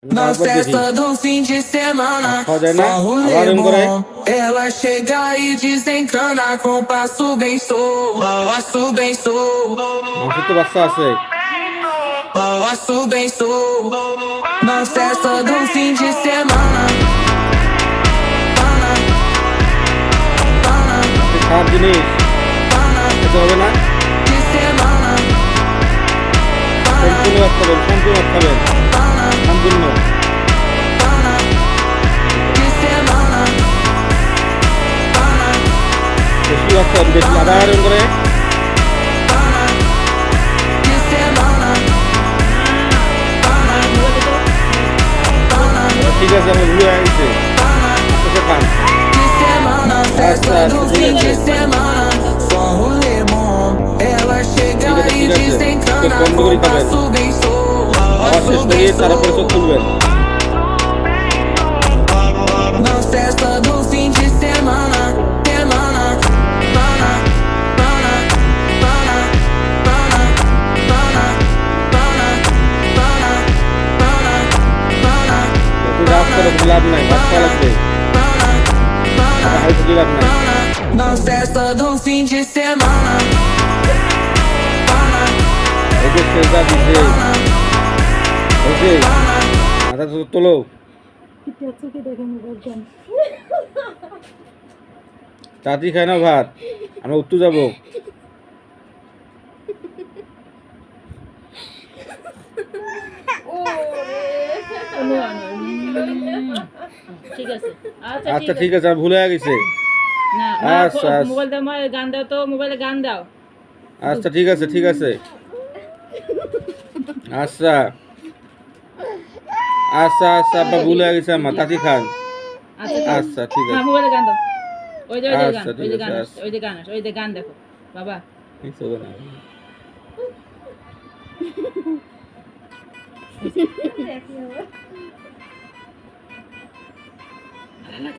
Na festa do fim de semana, só rolê bom. Ela chega e desencana com passo bem sou, passo bem sou, passo bem sou. Na festa do fim de semana, de semana, de semana, de semana. ঠিক আছে আমি ভুলে গেছি খান De semana, festa do fim de semana, só rolê bom. Ela chega e desencana com passo bem sou, passo bem তারপরে চোখ sou. খুলবেন Na festa do fim de semana, semana, semana, semana, semana, semana, semana, semana, semana, semana, তুই রাত করে লাভ নাই ভাত খাওয়া লাগবে হাই থেকে লাভ নাই na festa do fim de semana. এই যে সেজা দিছে ওই যে মাথা তো তোলো চাচি খায় না ভাত আমরা উত্তর যাবো ঠিক আছে আচ্ছা ঠিক আছে আমি ভুলে গেছি না আচ্ছা, আচ্ছা। মোবাইল দাও গান দাও তো মোবাইলে গান দাও আচ্ছা ঠিক আছে আচ্ছা আচ্ছা আচ্ছা আব্বা ভুলে গেছে আমার চাচি খান আচ্ছা ঠিক আছে মোবাইলে গান দাও ওই যে আচ্ছা, ওই যে ঠিক গান আছে, ওই যে গান ওই যে গান দেখো বাবা এই তো না।